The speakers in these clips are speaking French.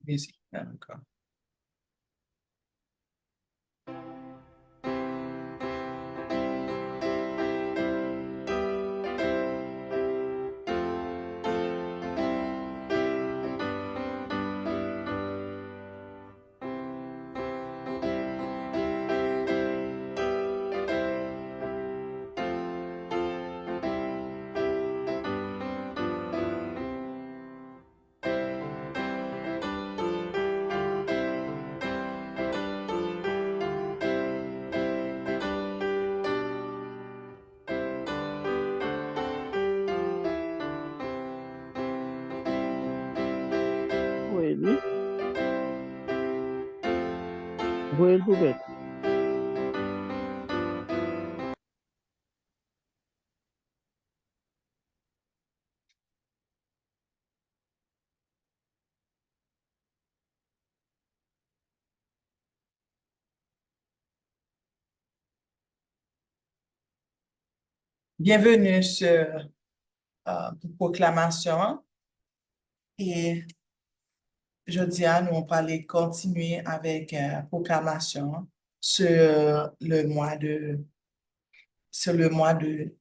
Musique, d'accord. Really? Joël Poupette. Bienvenue sur Proclamation. Et jeudi, nous allons parler, continuer avec Proclamation sur le mois de, sur le mois de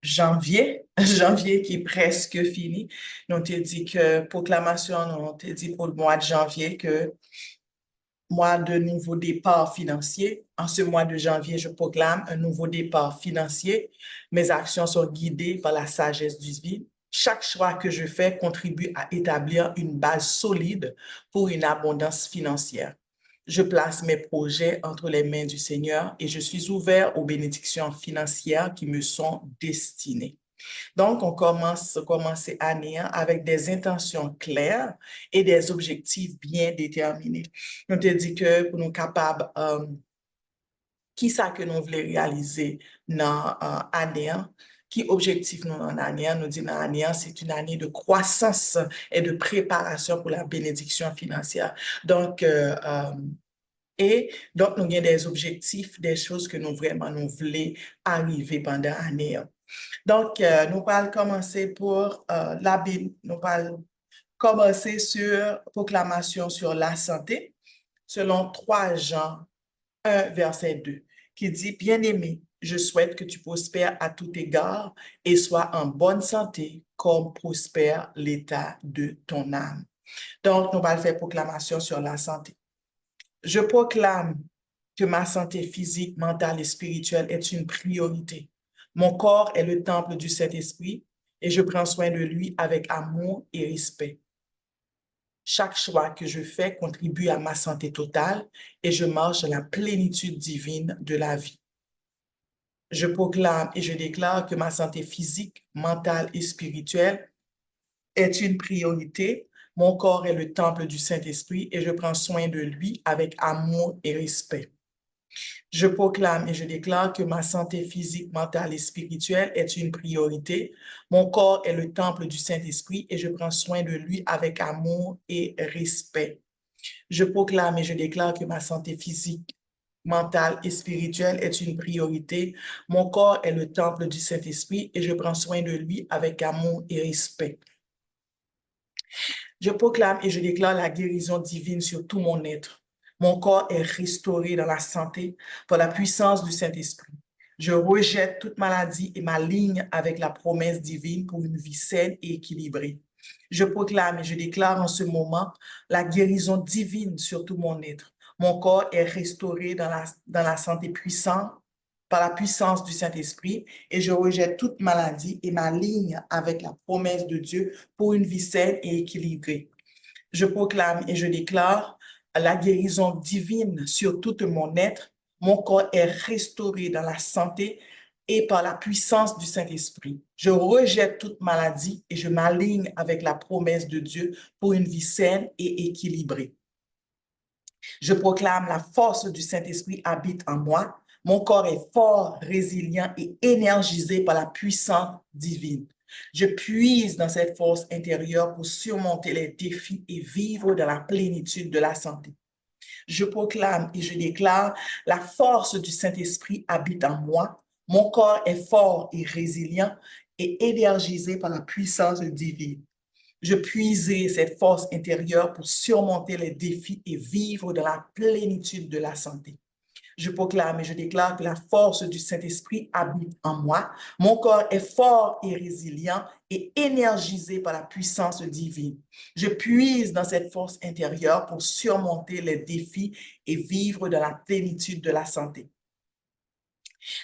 janvier, janvier qui est presque fini. Nous te dit que Proclamation, nous te dit pour le mois de janvier que mois de nouveau départ financier. En ce mois de janvier, je proclame un nouveau départ financier. Mes actions sont guidées par la sagesse divine. Chaque choix que je fais contribue à établir une base solide pour une abondance financière. Je place mes projets entre les mains du Seigneur et je suis ouvert aux bénédictions financières qui me sont destinées. Donc, on commence cette année avec des intentions claires et des objectifs bien déterminés. On te dit que pour nous capables, qui ça que nous voulons réaliser dans l'année, qui objectif nous dans l'année, nous dit dans l'année, c'est une année de croissance et de préparation pour la bénédiction financière. Donc, et donc, nous avons des objectifs, des choses que nous vraiment nous voulons arriver pendant l'année. Donc, nous allons commencer pour la Bible. Nous allons commencer sur proclamation sur la santé, selon 3 Jean 1, verset 2, qui dit, Bien-aimé, je souhaite que tu prospères à tout égard et sois en bonne santé, comme prospère l'état de ton âme. Donc, nous allons faire proclamation sur la santé. Je proclame que ma santé physique, mentale et spirituelle est une priorité. Mon corps est le temple du Saint-Esprit et je prends soin de lui avec amour et respect. Chaque choix que je fais contribue à ma santé totale et je marche dans la plénitude divine de la vie. Je proclame et je déclare que ma santé physique, mentale et spirituelle est une priorité. Mon corps est le temple du Saint-Esprit et je prends soin de lui avec amour et respect. Je proclame et je déclare que ma santé physique, mentale et spirituelle est une priorité. Mon corps est le temple du Saint-Esprit et je prends soin de lui avec amour et respect. Je proclame et je déclare que ma santé physique, mentale et spirituelle est une priorité. Mon corps est le temple du Saint-Esprit et je prends soin de lui avec amour et respect. Je proclame et je déclare la guérison divine sur tout mon être. Mon corps est restauré dans la santé par la puissance du Saint-Esprit. Je rejette toute maladie et m'aligne avec la promesse divine pour une vie saine et équilibrée. Je proclame et je déclare en ce moment la guérison divine sur tout mon être. Mon corps est restauré dans la santé puissante par la puissance du Saint-Esprit et je rejette toute maladie et m'aligne avec la promesse de Dieu pour une vie saine et équilibrée. Je proclame et je déclare la guérison divine sur tout mon être. Mon corps est restauré dans la santé et par la puissance du Saint-Esprit. Je rejette toute maladie et je m'aligne avec la promesse de Dieu pour une vie saine et équilibrée. Je proclame la force du Saint-Esprit habite en moi. Mon corps est fort, résilient et énergisé par la puissance divine. Je puise dans cette force intérieure pour surmonter les défis et vivre dans la plénitude de la santé. Je proclame et je déclare la force du Saint-Esprit habite en moi. Mon corps est fort et résilient et énergisé par la puissance divine. Je puisais cette force intérieure pour surmonter les défis et vivre dans la plénitude de la santé. Je proclame et je déclare que la force du Saint-Esprit habite en moi. Mon corps est fort et résilient et énergisé par la puissance divine. Je puise dans cette force intérieure pour surmonter les défis et vivre dans la plénitude de la santé.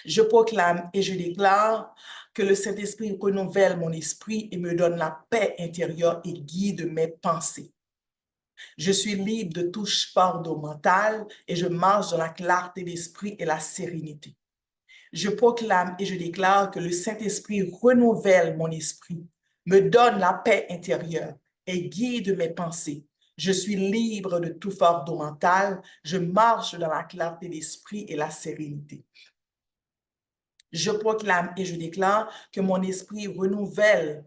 Je proclame et je déclare que le Saint-Esprit renouvelle mon esprit et me donne la paix intérieure et guide mes pensées. Je suis libre de tout fardeau mental et je marche dans la clarté d'esprit et la sérénité. Je proclame et je déclare que le Saint-Esprit renouvelle mon esprit, me donne la paix intérieure et guide mes pensées. Je suis libre de tout fardeau mental, je marche dans la clarté d'esprit et la sérénité. Je proclame et je déclare que mon esprit renouvelle,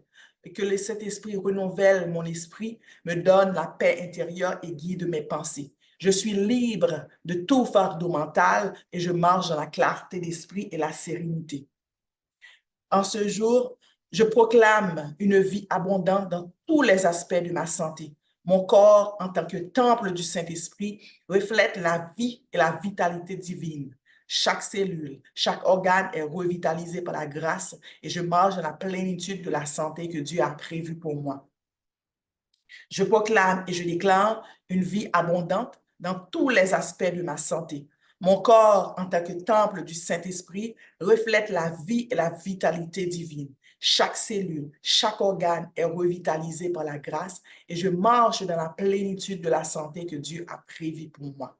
que le Saint-Esprit renouvelle mon esprit, me donne la paix intérieure et guide mes pensées. Je suis libre de tout fardeau mental et je marche dans la clarté d'esprit et la sérénité. En ce jour, je proclame une vie abondante dans tous les aspects de ma santé. Mon corps, en tant que temple du Saint-Esprit, reflète la vie et la vitalité divine. Chaque cellule, chaque organe est revitalisé par la grâce et je marche dans la plénitude de la santé que Dieu a prévue pour moi. Je proclame et je déclare une vie abondante dans tous les aspects de ma santé. Mon corps, en tant que temple du Saint-Esprit, reflète la vie et la vitalité divine. Chaque cellule, chaque organe est revitalisé par la grâce et je marche dans la plénitude de la santé que Dieu a prévue pour moi.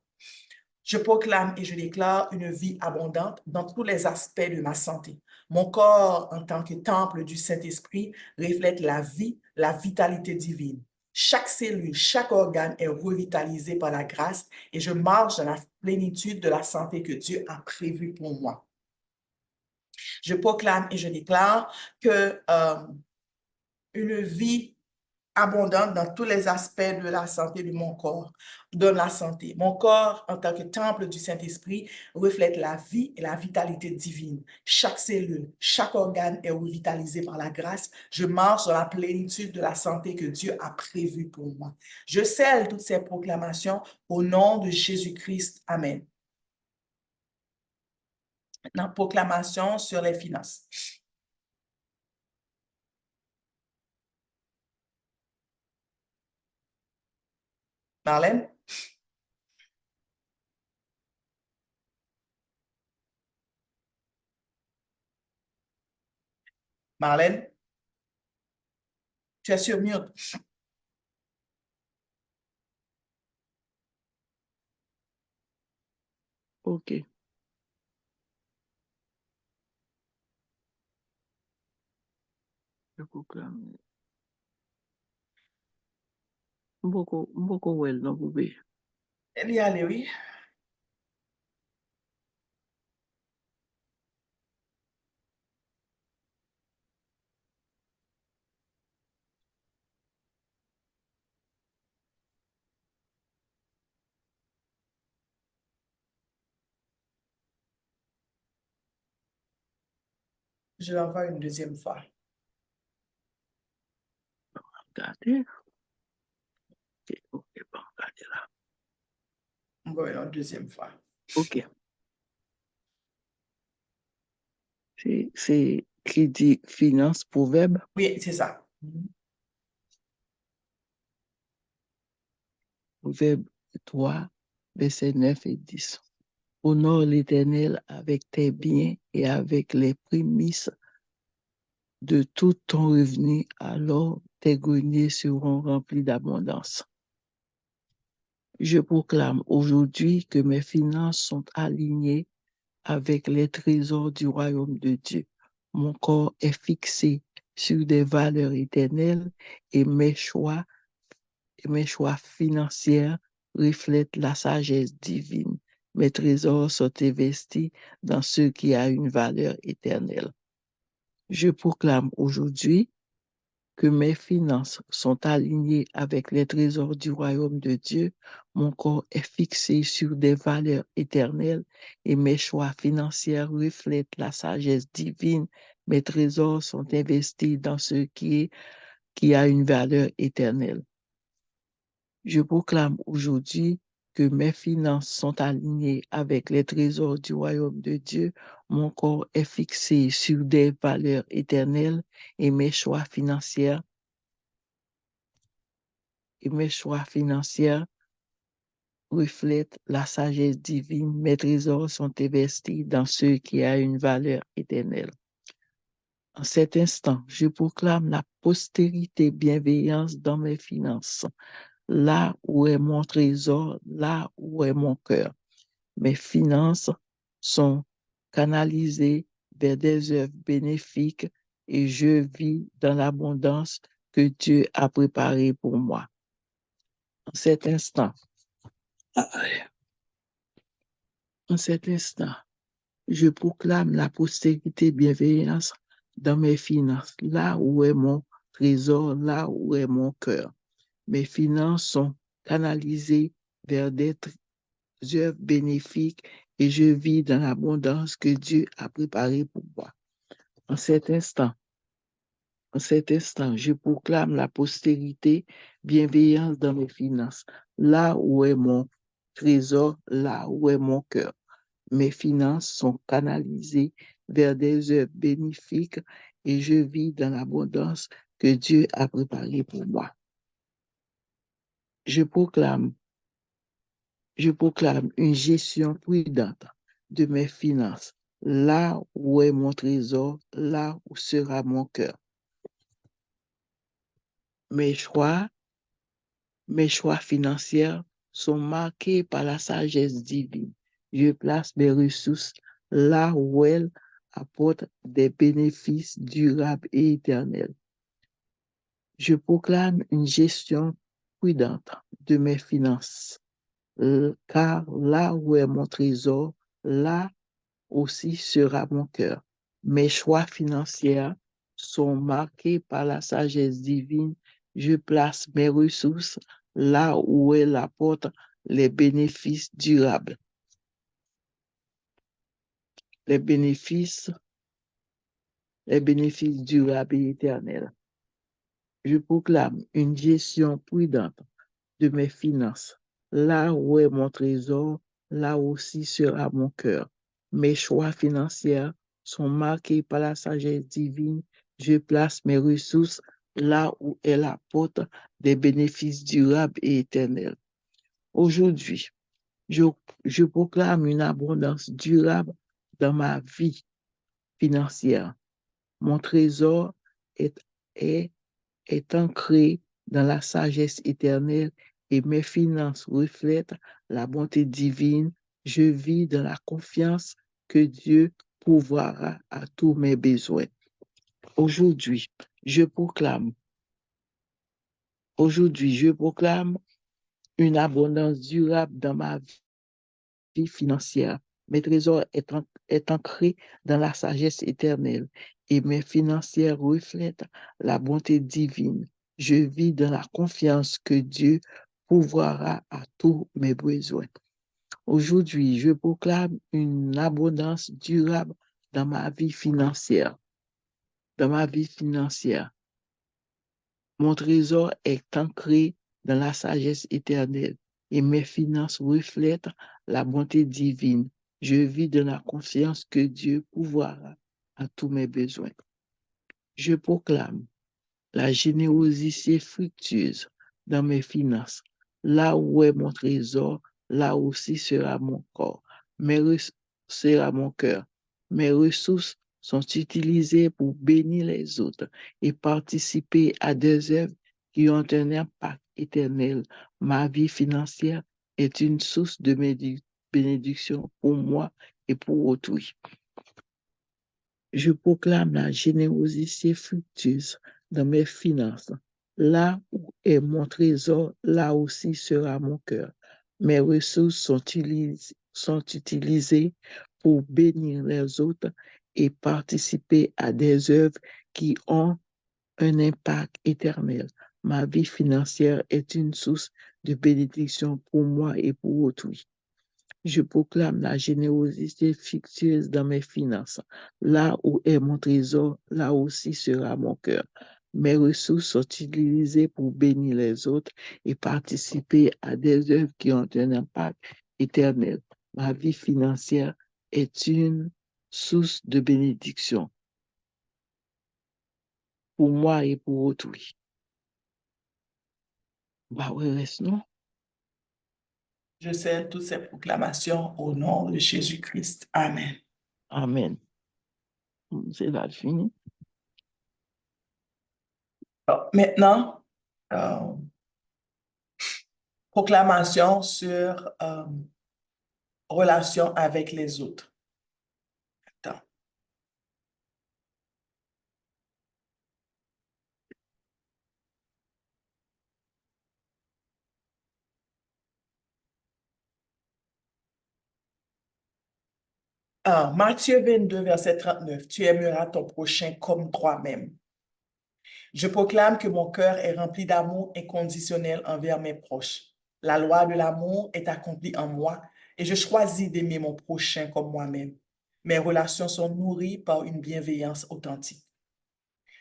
Je proclame et je déclare une vie abondante dans tous les aspects de ma santé. Mon corps, en tant que temple du Saint-Esprit, reflète la vie, la vitalité divine. Chaque cellule, chaque organe est revitalisé par la grâce et je marche dans la plénitude de la santé que Dieu a prévue pour moi. Je proclame et je déclare que une vie abondante dans tous les aspects de la santé de mon corps, de la santé. Mon corps, en tant que temple du Saint-Esprit, reflète la vie et la vitalité divine. Chaque cellule, chaque organe est revitalisé par la grâce. Je marche dans la plénitude de la santé que Dieu a prévue pour moi. Je scelle toutes ces proclamations au nom de Jésus-Christ. Amen. Maintenant, proclamation sur les finances. Marlène? Marlène? Tu es sur mute. OK. Je proclame. Mboko wel non poube. Elle y allait, oui. Je l'envoie une deuxième fois. Gade. OK, bon, gade la. On va une deuxième fois. OK. C'est qui dit finance proverbe. Oui, c'est ça. Proverbe 3, versets 9 et 10. Honore l'Éternel avec tes biens et avec les prémices de tout ton revenu, alors tes greniers seront remplis d'abondance. Je proclame aujourd'hui que mes finances sont alignées avec les trésors du royaume de Dieu. Mon corps est fixé sur des valeurs éternelles et mes choix financiers reflètent la sagesse divine. Mes trésors sont investis dans ce qui a une valeur éternelle. Je proclame aujourd'hui que mes finances sont alignées avec les trésors du royaume de Dieu. Mon corps est fixé sur des valeurs éternelles et mes choix financiers reflètent la sagesse divine. Mes trésors sont investis dans ce qui qui a une valeur éternelle. Je proclame aujourd'hui que mes finances sont alignées avec les trésors du royaume de Dieu. Mon corps est fixé sur des valeurs éternelles et mes choix financiers reflètent la sagesse divine. Mes trésors sont investis dans ce qui a une valeur éternelle. En cet instant, je proclame la postérité bienveillance dans mes finances. Là où est mon trésor, là où est mon cœur. Mes finances sont canalisées vers des œuvres bénéfiques et je vis dans l'abondance que Dieu a préparée pour moi. En cet instant, je proclame la postérité bienveillance dans mes finances. Là où est mon trésor, là où est mon cœur. Mes finances sont canalisées vers des œuvres bénéfiques et je vis dans l'abondance que Dieu a préparée pour moi. En cet instant, je proclame la postérité, bienveillance dans mes finances. Là où est mon trésor, là où est mon cœur. Mes finances sont canalisées vers des œuvres bénéfiques et je vis dans l'abondance que Dieu a préparée pour moi. Je proclame une gestion prudente de mes finances. Là où est mon trésor, là où sera mon cœur. Mes choix financiers sont marqués par la sagesse divine. Je place mes ressources là où elles apportent des bénéfices durables et éternels. Je proclame une gestion prudente de mes finances, car là où est mon trésor, là aussi sera mon cœur. Mes choix financiers sont marqués par la sagesse divine. Je place mes ressources là où elles apportent les bénéfices durables. Les bénéfices durables et éternels. Je proclame une gestion prudente de mes finances. Là où est mon trésor, là aussi sera mon cœur. Mes choix financiers sont marqués par la sagesse divine. Je place mes ressources là où elles apportent des bénéfices durables et éternels. Aujourd'hui, je proclame une abondance durable dans ma vie financière. Mon trésor est, est est ancré dans la sagesse éternelle et mes finances reflètent la bonté divine. Je vis dans la confiance que Dieu pourvoira à tous mes besoins. Aujourd'hui, je proclame une abondance durable dans ma vie financière. Mes trésors est ancré dans la sagesse éternelle et mes financières reflètent la bonté divine. Je vis dans la confiance que Dieu pourvoira à tous mes besoins. Aujourd'hui, je proclame une abondance durable dans ma vie financière. Dans ma vie financière, mon trésor est ancré dans la sagesse éternelle et mes finances reflètent la bonté divine. Je vis dans la confiance que Dieu pourvoira à tous mes besoins. Je proclame la générosité fructueuse dans mes finances. Là où est mon trésor, là aussi sera mon corps, sera mon cœur. Mes ressources sont utilisées pour bénir les autres et participer à des œuvres qui ont un impact éternel. Ma vie financière est une source de bénédiction pour moi et pour autrui. Je proclame la générosité fructueuse dans mes finances. Là où est mon trésor, là aussi sera mon cœur. Mes ressources sont utilisées pour bénir les autres et participer à des œuvres qui ont un impact éternel. Ma vie financière est une source de bénédiction pour moi et pour autrui. Je proclame la générosité fictieuse dans mes finances. Là où est mon trésor, là aussi sera mon cœur. Mes ressources sont utilisées pour bénir les autres et participer à des œuvres qui ont un impact éternel. Ma vie financière est une source de bénédiction pour moi et pour autrui. Bah ouais, reste non? Je scelle toutes ces proclamations au nom de Jésus-Christ. Amen. Amen. C'est là fini. Maintenant, proclamation sur relation avec les autres. Attends. Matthieu 22, verset 39, tu aimeras ton prochain comme toi-même. Je proclame que mon cœur est rempli d'amour inconditionnel envers mes proches. La loi de l'amour est accomplie en moi et je choisis d'aimer mon prochain comme moi-même. Mes relations sont nourries par une bienveillance authentique.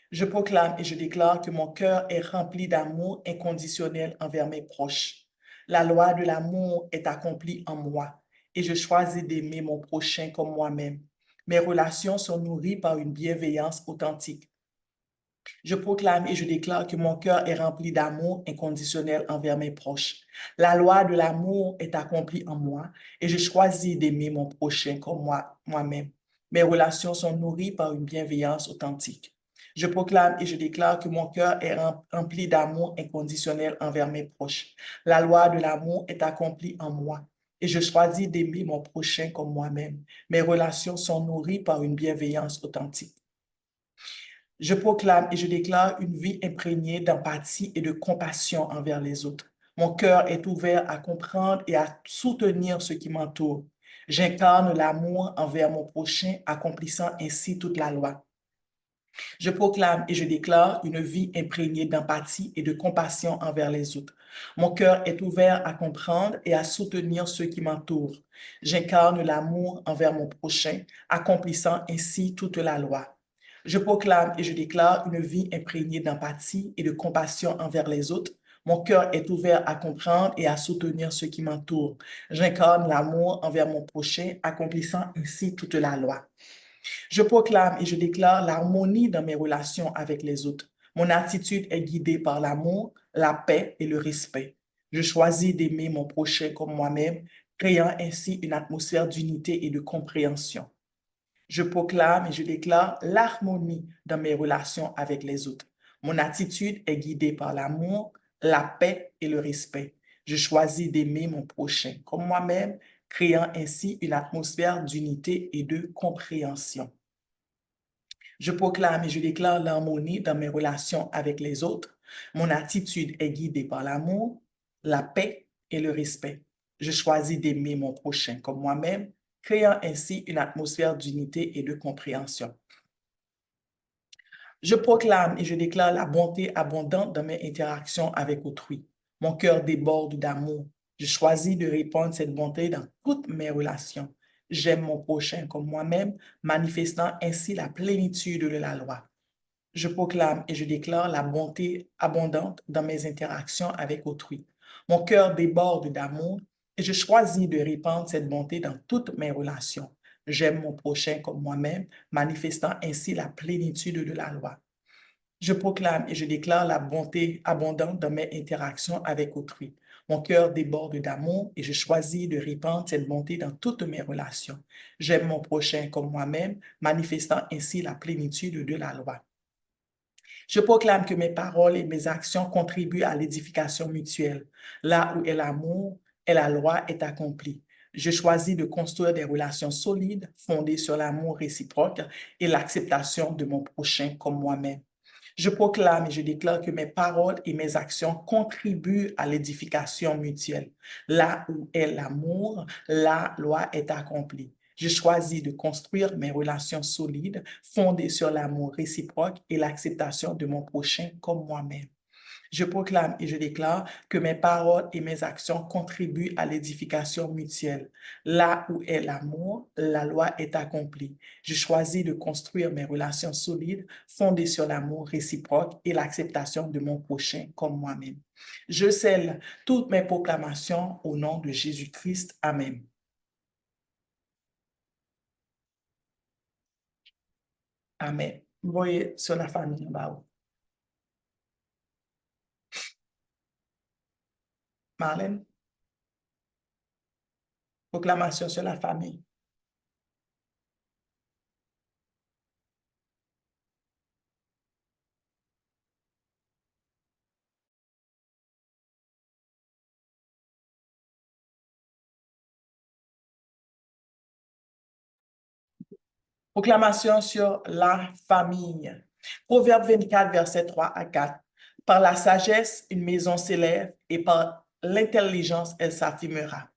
Je proclame et je déclare que mon cœur est rempli d'amour inconditionnel envers mes proches. La loi de l'amour est accomplie en moi et je choisis d'aimer mon prochain comme moi-même. Mes relations sont nourries par une bienveillance authentique. Je proclame et je déclare que mon cœur est rempli d'amour inconditionnel envers mes proches. La loi de l'amour est accomplie en moi et je choisis d'aimer mon prochain comme moi-même. Mes relations sont nourries par une bienveillance authentique. Je proclame et je déclare que mon cœur est rempli d'amour inconditionnel envers mes proches. La loi de l'amour est accomplie en moi et je choisis d'aimer mon prochain comme moi-même. Mes relations sont nourries par une bienveillance authentique. Je proclame et je déclare une vie imprégnée d'empathie et de compassion envers les autres. Mon cœur est ouvert à comprendre et à soutenir ceux qui m'entourent. J'incarne l'amour envers mon prochain, accomplissant ainsi toute la loi. Je proclame et je déclare une vie imprégnée d'empathie et de compassion envers les autres. Mon cœur est ouvert à comprendre et à soutenir ceux qui m'entourent. J'incarne l'amour envers mon prochain, accomplissant ainsi toute la loi. Je proclame et je déclare une vie imprégnée d'empathie et de compassion envers les autres. Mon cœur est ouvert à comprendre et à soutenir ceux qui m'entourent. J'incarne l'amour envers mon prochain, accomplissant ainsi toute la loi. Je proclame et je déclare l'harmonie dans mes relations avec les autres. Mon attitude est guidée par l'amour, la paix et le respect. Je choisis d'aimer mon prochain comme moi-même, créant ainsi une atmosphère d'unité et de compréhension. Je proclame et je déclare l'harmonie dans mes relations avec les autres. Mon attitude est guidée par l'amour, la paix et le respect. Je choisis d'aimer mon prochain comme moi-même, créant ainsi une atmosphère d'unité et de compréhension. Je proclame et je déclare l'harmonie dans mes relations avec les autres. Mon attitude est guidée par l'amour, la paix et le respect. Je choisis d'aimer mon prochain comme moi-même, créant ainsi une atmosphère d'unité et de compréhension. Je proclame et je déclare la bonté abondante dans mes interactions avec autrui. Mon cœur déborde d'amour. Je choisis de répandre cette bonté dans toutes mes relations. J'aime mon prochain comme moi-même, manifestant ainsi la plénitude de la loi. Je proclame et je déclare la bonté abondante dans mes interactions avec autrui. Mon cœur déborde d'amour et je choisis de répandre cette bonté dans toutes mes relations. J'aime mon prochain comme moi-même, manifestant ainsi la plénitude de la loi. Je proclame et je déclare la bonté abondante dans mes interactions avec autrui. Mon cœur déborde d'amour et je choisis de répandre cette bonté dans toutes mes relations. J'aime mon prochain comme moi-même, manifestant ainsi la plénitude de la loi. Je proclame que mes paroles et mes actions contribuent à l'édification mutuelle. Là où est l'amour et la loi est accomplie. Je choisis de construire des relations solides fondées sur l'amour réciproque et l'acceptation de mon prochain comme moi-même. Je proclame et je déclare que mes paroles et mes actions contribuent à l'édification mutuelle. Là où est l'amour, la loi est accomplie. Je choisis de construire mes relations solides fondées sur l'amour réciproque et l'acceptation de mon prochain comme moi-même. Je proclame et je déclare que mes paroles et mes actions contribuent à l'édification mutuelle. Là où est l'amour, la loi est accomplie. Je choisis de construire mes relations solides, fondées sur l'amour réciproque et l'acceptation de mon prochain comme moi-même. Je scelle toutes mes proclamations au nom de Jésus-Christ. Amen. Amen. Vous voyez sur la famille en bas. Marlène, proclamation sur la famille. Proclamation sur la famille. Proverbe 24, verset 3 à 4. Par la sagesse, une maison s'élève et par l'intelligence, elle s'affirmera.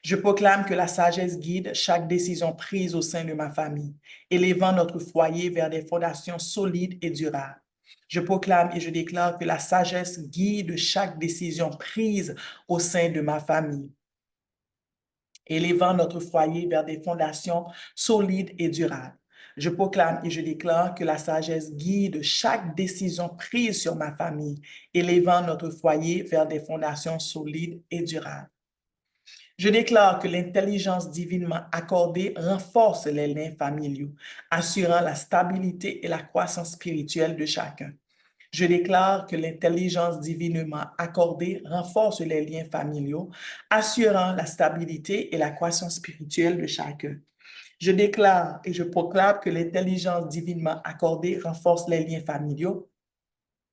Je proclame que la sagesse guide chaque décision prise au sein de ma famille, élevant notre foyer vers des fondations solides et durables. Je proclame et je déclare que la sagesse guide chaque décision prise au sein de ma famille, élevant notre foyer vers des fondations solides et durables. Je proclame et je déclare que la sagesse guide chaque décision prise sur ma famille, élevant notre foyer vers des fondations solides et durables. Je déclare que l'intelligence divinement accordée renforce les liens familiaux, assurant la stabilité et la croissance spirituelle de chacun. Je déclare que l'intelligence divinement accordée renforce les liens familiaux, assurant la stabilité et la croissance spirituelle de chacun. Je déclare et je proclame que l'intelligence divinement accordée renforce les liens familiaux,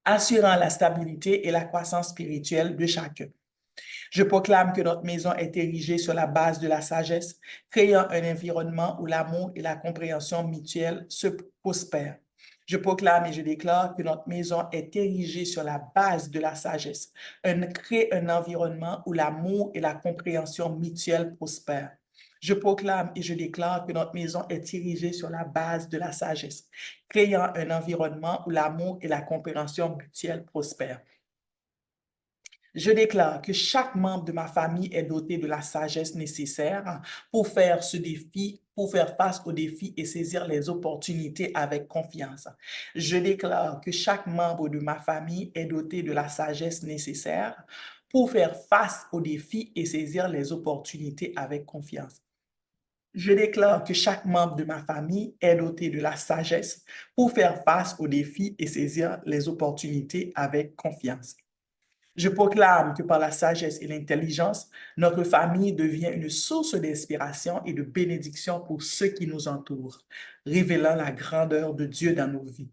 assurant la stabilité et la croissance spirituelle de chacun. Je proclame que notre maison est érigée sur la base de la sagesse, créant un environnement où l'amour et la compréhension mutuelle se prospèrent. Je proclame et je déclare que notre maison est érigée sur la base de la sagesse, crée un environnement où l'amour et la compréhension mutuelle prospèrent. Je proclame et je déclare que notre maison est érigée sur la base de la sagesse, créant un environnement où l'amour et la compréhension mutuelle prospèrent. Je déclare que chaque membre de ma famille est doté de la sagesse nécessaire pour faire pour faire face aux défis et saisir les opportunités avec confiance. Je déclare que chaque membre de ma famille est doté de la sagesse nécessaire pour faire face aux défis et saisir les opportunités avec confiance. Je déclare que chaque membre de ma famille est doté de la sagesse pour faire face aux défis et saisir les opportunités avec confiance. Je proclame que par la sagesse et l'intelligence, notre famille devient une source d'inspiration et de bénédiction pour ceux qui nous entourent, révélant la grandeur de Dieu dans nos vies.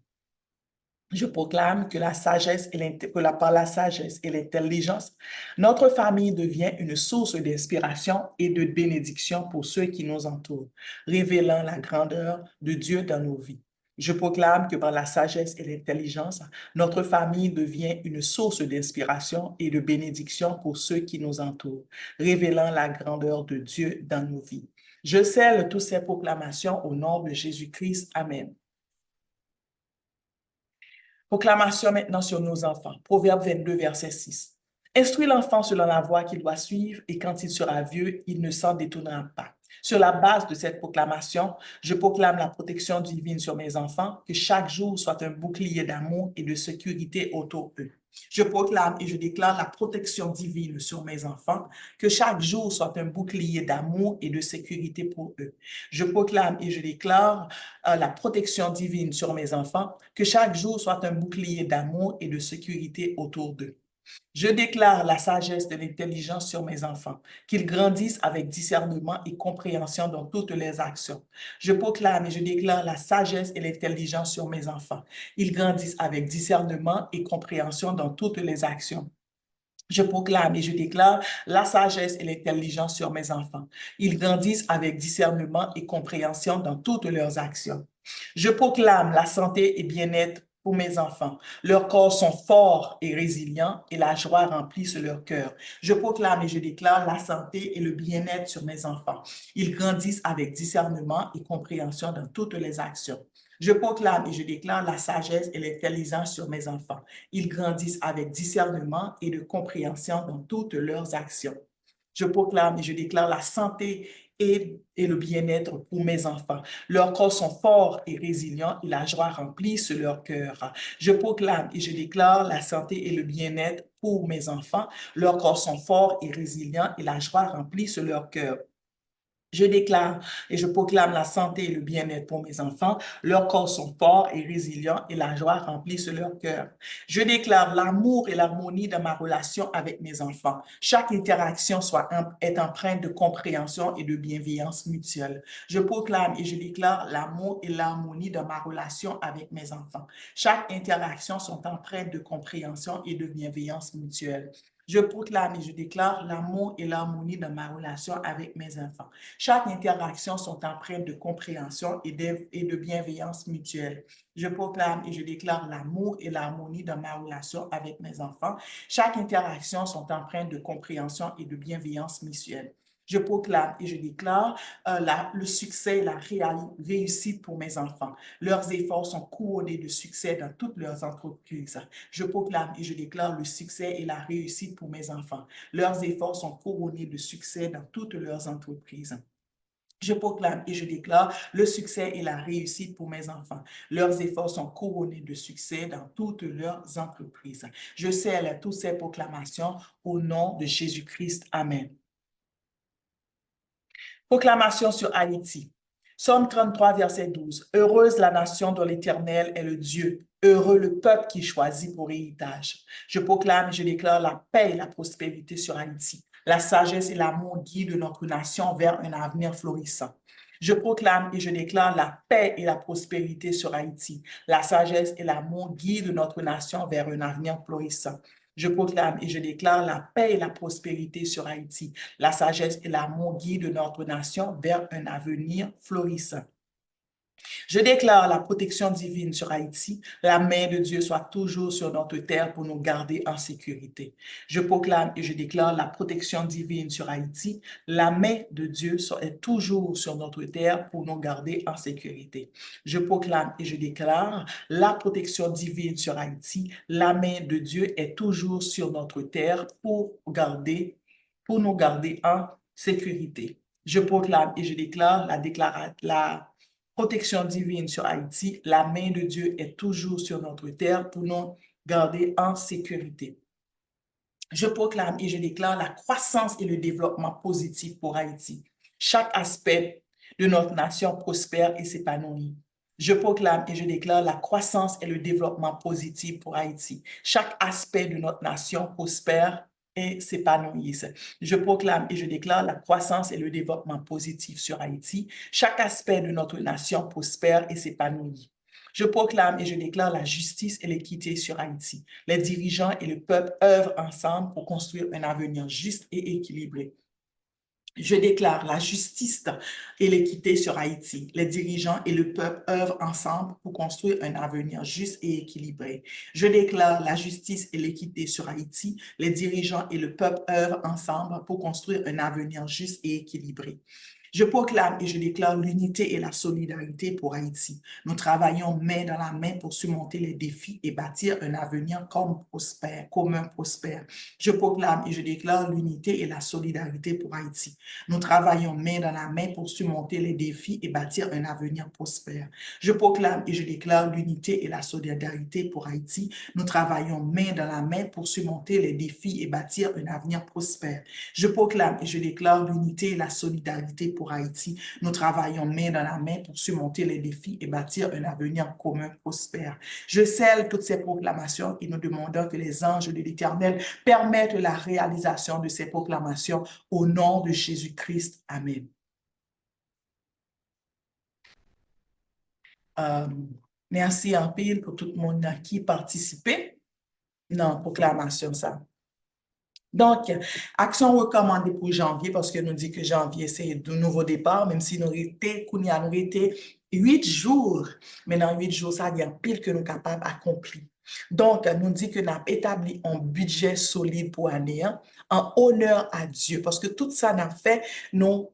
Je proclame que par la sagesse et l'intelligence, notre famille devient une source d'inspiration et de bénédiction pour ceux qui nous entourent, révélant la grandeur de Dieu dans nos vies. Je proclame que par la sagesse et l'intelligence, notre famille devient une source d'inspiration et de bénédiction pour ceux qui nous entourent, révélant la grandeur de Dieu dans nos vies. Je scelle toutes ces proclamations au nom de Jésus-Christ. Amen. Proclamation maintenant sur nos enfants. Proverbe 22, verset 6. Instruis l'enfant selon la voie qu'il doit suivre et quand il sera vieux, il ne s'en détournera pas. Sur la base de cette proclamation, je proclame la protection divine sur mes enfants, que chaque jour soit un bouclier d'amour et de sécurité autour d'eux. Je proclame et je déclare la protection divine sur mes enfants, que chaque jour soit un bouclier d'amour et de sécurité pour eux. Je proclame et je déclare la protection divine sur mes enfants, que chaque jour soit un bouclier d'amour et de sécurité autour d'eux. Je déclare la sagesse de l'intelligence sur mes enfants, qu'ils grandissent avec discernement et compréhension dans toutes les actions. Je proclame et je déclare la sagesse et l'intelligence sur mes enfants. Ils grandissent avec discernement et compréhension dans toutes les actions. Je proclame et je déclare la sagesse et l'intelligence sur mes enfants. Ils grandissent avec discernement et compréhension dans toutes leurs actions. Je proclame la santé et bien-être pour mes enfants. Leurs corps sont forts et résilients et la joie remplisse leur cœur. Je proclame et je déclare la santé et le bien-être sur mes enfants. Ils grandissent avec discernement et compréhension dans toutes les actions. Je proclame et je déclare la sagesse et l'intelligence sur mes enfants. Ils grandissent avec discernement et de compréhension dans toutes leurs actions. Je proclame et je déclare la santé et le bien-être pour mes enfants. Leurs corps sont forts et résilients et la joie remplisse leur cœur. Je proclame et je déclare la santé et le bien-être pour mes enfants. Leurs corps sont forts et résilients et la joie remplisse leur cœur. Je déclare et je proclame la santé et le bien-être pour mes enfants. Leurs corps sont forts et résilients et la joie remplisse leur cœur. Je déclare l'amour et l'harmonie dans ma relation avec mes enfants. Chaque interaction est empreinte de compréhension et de bienveillance mutuelle. Je proclame et je déclare l'amour et l'harmonie dans ma relation avec mes enfants. Chaque interaction sont empreintes de compréhension et de bienveillance mutuelle. Je proclame et je déclare l'amour et l'harmonie dans ma relation avec mes enfants. Chaque interaction sont empreintes de compréhension et de bienveillance mutuelle. Je proclame et je déclare l'amour et l'harmonie dans ma relation avec mes enfants. Chaque interaction sont empreintes de compréhension et de bienveillance mutuelle. Je proclame et je déclare le succès et la réussite pour mes enfants. Leurs efforts sont couronnés de succès dans toutes leurs entreprises. Je proclame et je déclare le succès et la réussite pour mes enfants. Leurs efforts sont couronnés de succès dans toutes leurs entreprises. Je proclame et je déclare le succès et la réussite pour mes enfants. Leurs efforts sont couronnés de succès dans toutes leurs entreprises. Je scelle toutes ces proclamations au nom de Jésus-Christ. Amen. Proclamation sur Haïti. Psaume 33, verset 12. Heureuse la nation dont l'Éternel est le Dieu. Heureux le peuple qui choisit pour héritage. Je proclame et je déclare la paix et la prospérité sur Haïti. La sagesse et l'amour guident notre nation vers un avenir florissant. Je proclame et je déclare la paix et la prospérité sur Haïti. La sagesse et l'amour guident notre nation vers un avenir florissant. Je proclame et je déclare la paix et la prospérité sur Haïti. La sagesse et l'amour guident notre nation vers un avenir florissant. Je déclare la protection divine sur Haïti. La main de Dieu soit toujours sur notre terre pour nous garder en sécurité. Je proclame et je déclare la protection divine sur Haïti. La main de Dieu est toujours sur notre terre pour nous garder en sécurité. Je proclame et je déclare la protection divine sur Haïti. La main de Dieu est toujours sur notre terre pour nous garder en sécurité. Je proclame et je déclare la protection divine sur Haïti. La main de Dieu est toujours sur notre terre pour nous garder en sécurité. Je proclame et je déclare la croissance et le développement positif pour Haïti. Chaque aspect de notre nation prospère et s'épanouit. Je proclame et je déclare la croissance et le développement positif pour Haïti. Chaque aspect de notre nation prospère et s'épanouissent. Je proclame et je déclare la croissance et le développement positif sur Haïti. Chaque aspect de notre nation prospère et s'épanouit. Je proclame et je déclare la justice et l'équité sur Haïti. Les dirigeants et le peuple œuvrent ensemble pour construire un avenir juste et équilibré. Je déclare la justice et l'équité sur Haïti. Les dirigeants et le peuple œuvrent ensemble pour construire un avenir juste et équilibré. Je déclare la justice et l'équité sur Haïti. Les dirigeants et le peuple œuvrent ensemble pour construire un avenir juste et équilibré. Je proclame et je déclare l'unité et la solidarité pour Haïti. Nous travaillons main dans la main pour surmonter les défis et bâtir un avenir commun prospère. Je proclame et je déclare l'unité et la solidarité pour Haïti. Nous travaillons main dans la main pour surmonter les défis et bâtir un avenir prospère. Je proclame et je déclare l'unité et la solidarité pour Haïti. Nous travaillons main dans la main pour surmonter les défis et bâtir un avenir prospère. Je proclame et je déclare l'unité et la solidarité pour Haïti. Nous travaillons main dans la main pour surmonter les défis et bâtir un avenir commun prospère. Je scelle toutes ces proclamations et nous demandons que les anges de l'Éternel permettent la réalisation de ces proclamations au nom de Jésus-Christ. Amen. Merci en pile pour tout le monde qui participait dans la proclamation ça. Donc, action recommandée pour janvier, parce que nous dit que janvier, c'est de nouveau départ, même si nous étions 8 jours. Mais dans 8 jours, ça, il y a pile que nous sommes capables d'accomplir. Donc, nous dit que nous avons établi un budget solide pour l'année, en honneur à Dieu, parce que tout ça, nous fait, nous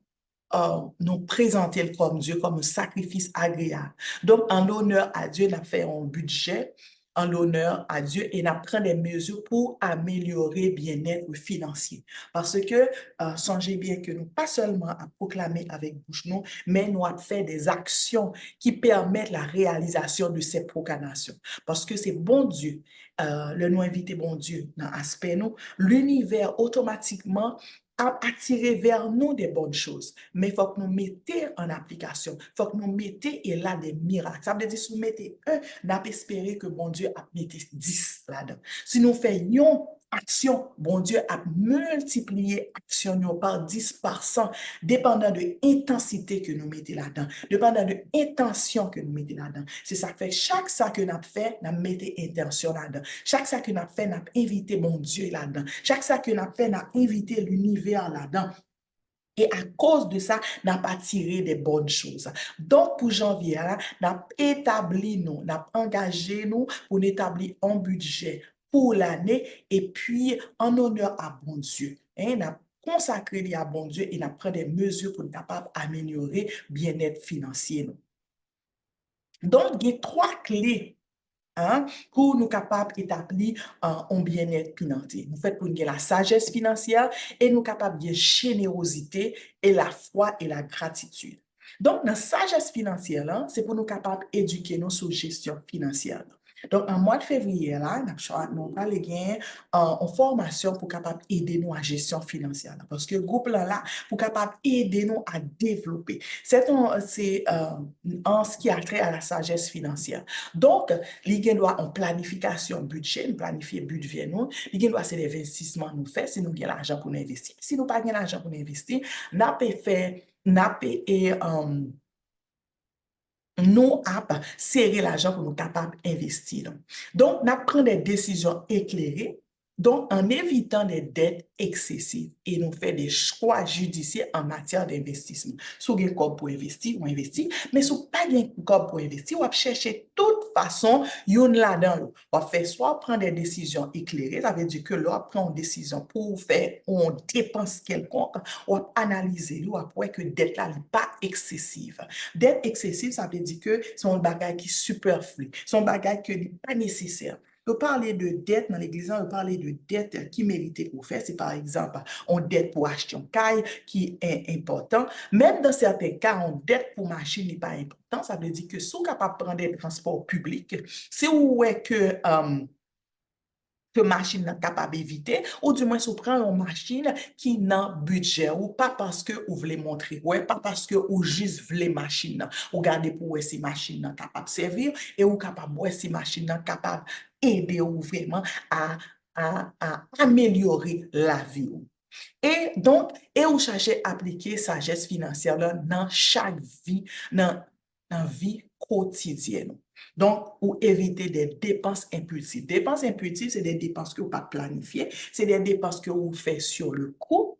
nous présenter comme Dieu, comme un sacrifice agréable. Donc, en l'honneur à Dieu, nous avons fait un budget en l'honneur à Dieu et nous prenons des mesures pour améliorer le bien-être financier. Parce que, songez bien que nous, pas seulement à proclamer avec bouche, nous, mais nous avons fait des actions qui permettent la réalisation de ces proclamations. Parce que c'est bon Dieu, le nous inviter bon Dieu dans l'aspect nous, l'univers automatiquement a attiré vers nous des bonnes choses. Mais il faut que nous mettions en application. Il faut que nous mettions et là des miracles. Ça veut dire si nous mettons un, nous avons espéré que bon Dieu a mis 10 là-dedans. Si nous faisons action, bon Dieu a multiplié action par 10 par 100, dépendant de l'intensité que nous mettons là-dedans, dépendant de l'intention que nous mettons là-dedans. C'est ça que fait chaque ça que nous avons fait, nous mettons intention là-dedans. Chaque ça que nous avons fait, nous avons invité mon Dieu là-dedans. Chaque ça que nous avons fait, nous avons invité l'univers là-dedans. Et à cause de ça, n'a pas tiré des bonnes choses. Donc, pour janvier, n'a établi nous, n'a engagé nous pour établir un budget pour l'année et puis en honneur à bon Dieu. N'a consacré à bon Dieu et n'a pris des mesures pour être capable d'améliorer le bien-être financier. Donc, il y a 3 clés pour nous capables d'établir un bien-être financier. Nous faisons pour nous la sagesse financière et nous capables de générosité et la foi et la gratitude. Donc, la sagesse financière, c'est pour nous capables d'éduquer nous sur gestion financière. Donc, en mois de février, là, nous allons gagner en formation pour capable aider nous à gestion financière. Parce que le groupe là, pour capable aider nous à développer. C'est en ce qui a trait à la sagesse financière. Donc, il doit en planification budget, nous planifier budget nous. Il doit c'est des investissements nous faire si nous avons l'argent pour nous investir. Si nous n'avons pas l'argent pour nous investir, nous avons serré l'argent pour nous capables d'investir. Donc, nous prenons des décisions éclairées, donc en évitant des dettes excessives et nous faisons des choix judiciaires en matière d'investissement. Si vous avez un corps pour investir, vous investissez, mais si vous n'avez pas un corps pour investir, vous cherchez toute façon, une là-dedans. On fait soit prendre des décisions éclairées, ça veut dire que l'on prend une décision pour faire une dépense quelconque, on analyser, on après que dette là n'est pas excessive. Dette excessive, ça veut dire que c'est un bagage qui est superflu, c'est un bagage qui n'est pas nécessaire. On parler de dette dans l'église, on parler de dette qui méritait pour faire. C'est par exemple, on dette pour acheter un caille qui est important. Même dans certains cas, on dette pour machine n'est pas important. Ça veut dire que si vous êtes capable de prendre des transports publics, si vous êtes que machine n'est capable d'éviter, ou du moins, si vous prenez une machine qui n'a budget, ou pas parce que vous voulez montrer, ou pas parce que vous juste voulez machine, ou gardez pour ces machines capable de servir, et ou capable de ces machines capable d'aider ou vraiment à améliorer la vie. Et donc, et vous cherchez à appliquer sagesse financière là, dans chaque vie, dans la vie quotidienne. Donc, ou éviter des dépenses impulsives. Dépenses impulsives, c'est des dépenses que vous pas planifiées, c'est des dépenses que vous faites sur le coup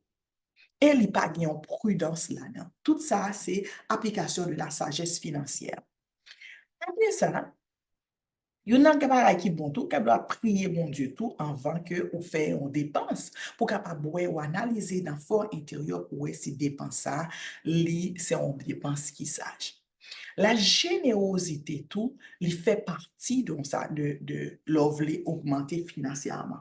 et il n'y a pas de prudence là-dedans. Tout ça, c'est application de la sagesse financière. Après ça, il y a un qui bon tout, qui doit prier mon Dieu tout avant que vous fait une dépense pour capable ou analyser dans le fort intérieur pour si dépense ça, c'est une dépense qui sage. La générosité, tout, il fait partie de l'ouvrir augmenter financièrement.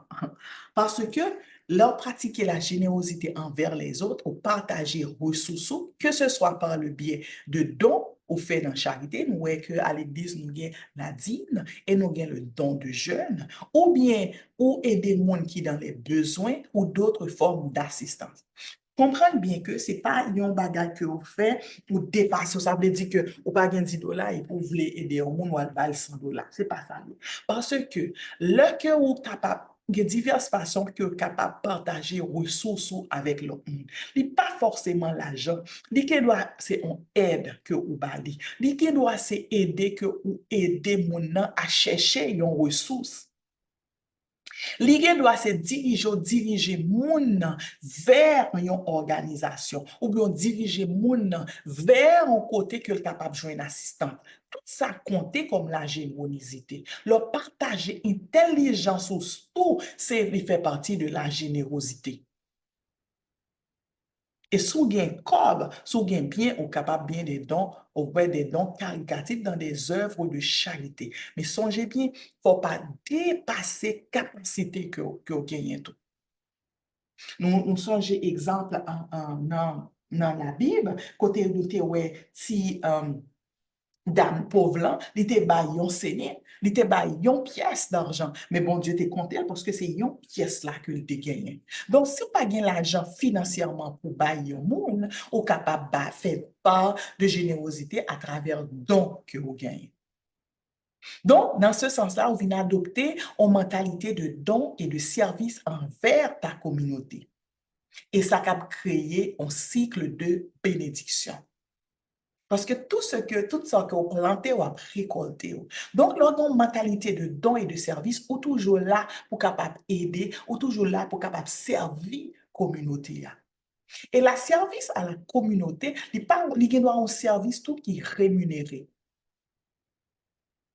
Parce que leur pratiquer la générosité envers les autres ou partager ressources, que ce soit par le biais de dons ou fait dans charité, nous voyons qu'à l'église, nous avons la dîme et nous avons le don de jeûne, ou bien ou aider les gens qui sont dans les besoins ou d'autres formes d'assistance. Comprenez bien que ce n'est pas un bagage que vous faites pour dépasser. Ça veut dire que vous n'avez pas 10 dollars et vous voulez aider un monde ou aller 100 dollars. Ce n'est pas ça. Parce que le que vous êtes capable, il y a diverses façons que vous êtes capable de partager ressources avec l'autre monde. Ce n'est pas forcément l'argent. Ce qui doit, c'est une aide que vous avez. Ce qui doit, c'est aider que vous aidez les gens à chercher une ressource. L'idée doit se diriger moun vers une organisation ou bien diriger moun vers un côté que le capable de joindre assistant. Tout ça compte comme la générosité. Le partager intelligence ou tout, c'est fait partie de la générosité. Et sous gain cob, sous gain bien, ou capable bien des dons, ou faire des dons caritatifs dans des œuvres de charité. Mais songez bien, faut pas dépasser capacité que vous gagnez tout. Nous songeons exemple dans la Bible, côté nous te ouais si dame pauvre là, il te ba yon seigneur, il te ba yon pièce d'argent, mais bon Dieu te content parce que c'est yon pièce là que il te gagné. Donc si vous pas gain l'argent financièrement pour ba yon monde, ou capable ba faire part de générosité à travers dons que vous gagnez. Donc, dans ce sens-là, on vient adopter une mentalité de don et de service envers ta communauté. Et ça a créé un cycle de bénédiction. Parce que tout ce que vous plantez, vous récolté. Donc, leur mentalité de don et de service, ou toujours là pour capable aider, ou toujours là pour capable servir la communauté. Et la service à la communauté, il y a un service tout qui est rémunéré.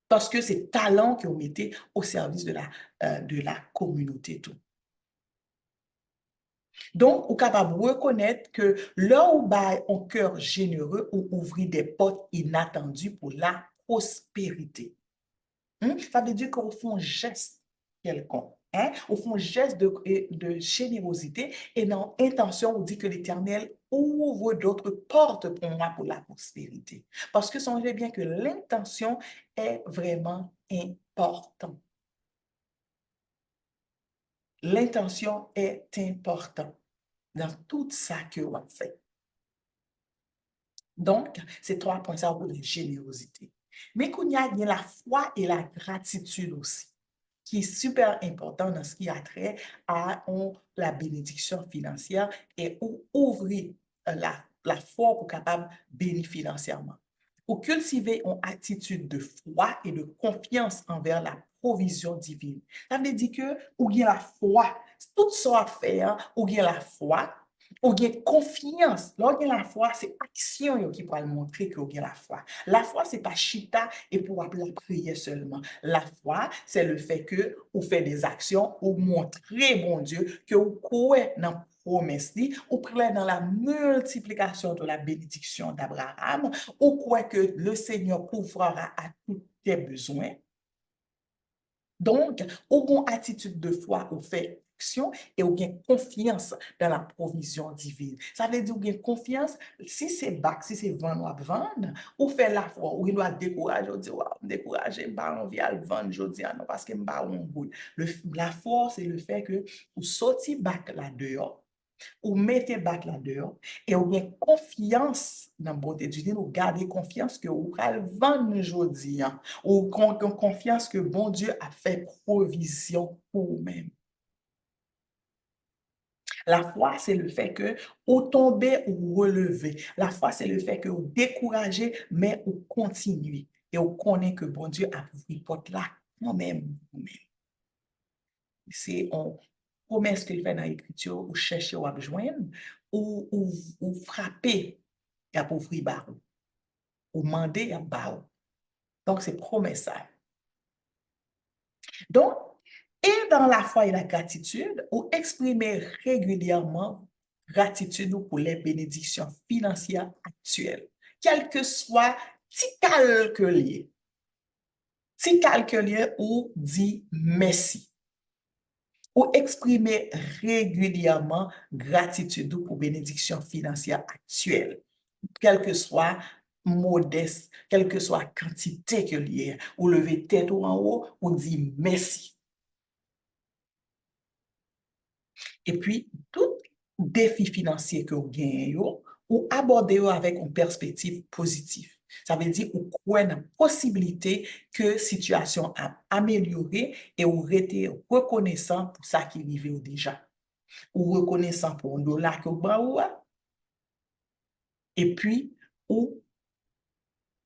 Parce que c'est talent que vous mettez au service de la communauté. Tout. Donc, vous êtes capable de reconnaître que là où on cœur généreux ou ouvrir des portes inattendues pour la prospérité. Ça veut dire qu'on fait un geste quelconque. On fait un geste de générosité et dans l'intention, on dit que l'Éternel ouvre d'autres portes pour moi pour la prospérité. Parce que songez bien que l'intention est vraiment importante. L'intention est importante dans tout ça que on fait. Donc, c'est 3 points ça pour la générosité. Mais qu'il y a la foi et la gratitude aussi, qui est super important dans ce qui a trait à la bénédiction financière et ouvrir la foi pour capable bénir financièrement. Pour cultiver une attitude de foi et de confiance envers la provision divine. Ça veut dire que, ou bien la foi, tout ça à faire, ou bien la foi, ou bien confiance. Là, la foi, c'est action qui peut montrer que vous avez la foi. La foi, c'est pas chita et pour appeler la prière seulement. La foi, c'est le fait que vous faites des actions, ou montrer, bon Dieu, que vous croyez dans promesse, ou croyez dans la multiplication de la bénédiction d'Abraham, ou croyez que le Seigneur pourvoira à tous tes besoins. Donc, ou une attitude de foi, ou fait action et ou bien confiance dans la provision divine. Ça veut dire ou bien confiance, si c'est bac, si c'est vendre, ou fait la foi, ou il doit décourager, ou dire, décourager, bah, on vient le vendre, je dis, non, parce que m'a on boule. La foi, c'est le fait que vous sortez bac là dehors, ou mettez bac là dehors, et ou bien confiance dans la bonté du Dieu, ou gardez confiance que vous allez vendre aujourd'hui, ou confiance que bon Dieu a fait provision pour vous-même. La foi, c'est le fait que vous tombez ou relevez. La foi, c'est le fait que vous découragez, mais vous continuez. Et vous connaissez que bon Dieu a ouvert porte là, vous-même. C'est une promesse qu'il fait dans l'écriture, ou chercher ou joindre, ou frapper, il a ouvrir barreau. Ou demander, il a barreau. Donc, c'est promesse ça. Donc, et dans la foi et la gratitude, ou exprimer régulièrement gratitude pour les bénédictions financières actuelles, quel que soit si calculier ou dit merci, ou exprimer régulièrement gratitude pour bénédictions financières actuelles, quel que soit modeste, quelle que soit quantité que liée, ou lever tête ou en haut, ou dit merci. Et puis, tout défi financier que vous gagnez, ou abordez avec une perspective positive. Ça veut dire ou croyez dans la possibilité que la situation a amélioré et vous êtes reconnaissant pour ça qui arrive déjà. Ou reconnaissant pour un dollar que vous avez, et puis, ou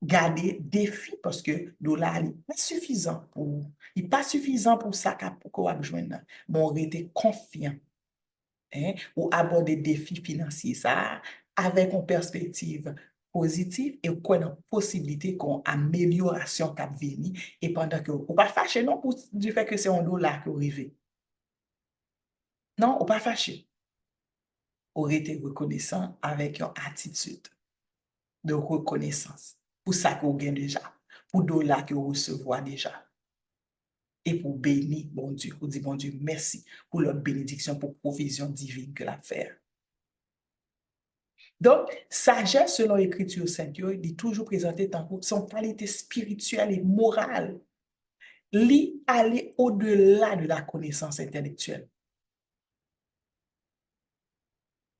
garder défi parce que dollar n'est pas suffisant pour, il pas suffisant pour ça qu'on a besoin. Bon, on était confiant. Ou aborder des défis financiers, ça, avec une perspective positive et quoi une possibilité qu'on amélioration cap venir et pendant que ou pas fâché non pour du fait que c'est un dollar qui arrive. Non, ou pas fâché. aurait été reconnaissant avec une attitude de reconnaissance pour ça qu'on gagne déjà, pour dollar que vous recevez déjà. Et pour bénir, bon Dieu, pour dire, bon Dieu, merci pour leur bénédiction, pour provision divine que la fait. Donc, sagesse selon l'Écriture sainte, il est toujours présenté dans son qualité spirituelle et morale. Lui aller au-delà de la connaissance intellectuelle.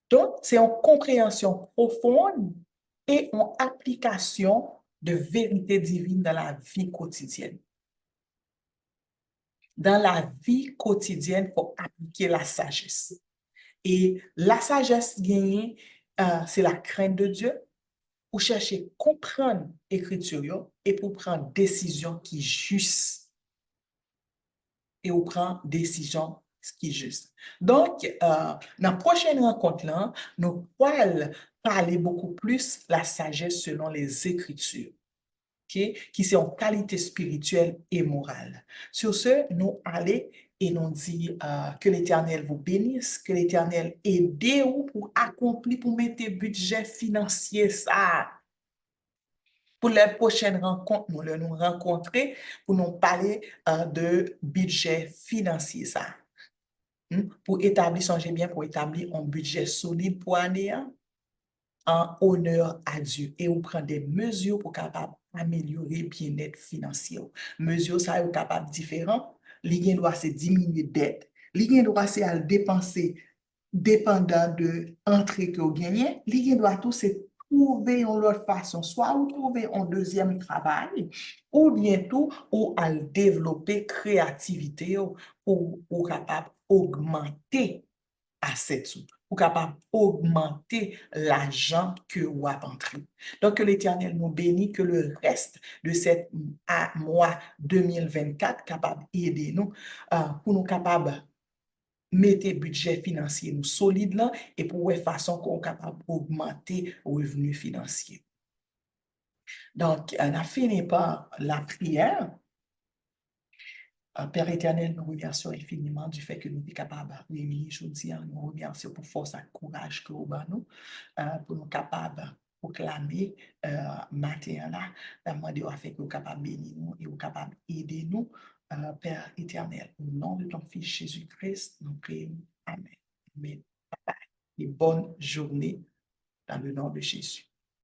Donc, c'est en compréhension profonde et en application de vérité divine dans la vie quotidienne. Dans la vie quotidienne, il faut appliquer la sagesse. Et la sagesse gagnée, c'est la crainte de Dieu pour chercher à comprendre l'écriture et pour prendre décision qui est juste. Et on prend décision qui est juste. Donc, dans la prochaine rencontre, là, nous allons parler beaucoup plus la sagesse selon les Écritures, okay? Qui sont en qualité spirituelle et morale. Sur ce, nous allons et nous dit que l'Éternel vous bénisse, que l'Éternel aide-vous pour accomplir, pour mettre budget financier ça. Pour la prochaine rencontre, nous allons nous rencontrer pour nous parler de budget financier ça. Pour établir, songez bien, pour établir un budget solide pour l'année en honneur à Dieu et on prend des mesures pour capable améliorer bien-être financier. Mesures ça est capable différent. L'idée doit se diminuer dette. L'idée doit se à dépenser dépendant de entrée que vous gagnez. L'idée doit tout se trouver en autre façon, soit vous trouver un deuxième travail ou bientôt ou à développer créativité pour capable augmenter asset pour capable augmenter l'argent que vous avez entré. Donc, que l'Éternel nous bénit, que le reste de cette mois 2024 capable d'aider nous pour nous capables mettre budget financier nous solide là et pour une façon qu'on est capable d'augmenter revenus financiers. Donc, on a fini par la prière. Père éternel, nous remercions infiniment du fait que nous sommes capables de réunir aujourd'hui. Nous remercions pour force et courage que vous nous pour nous capables de proclamer matin là, demander au fait que vous capables de bénir nous et vous capables d'aider nous. Père éternel, au nom de ton Fils Jésus-Christ, nous prions. Amen. Amen. Et bonne journée dans le nom de Jésus.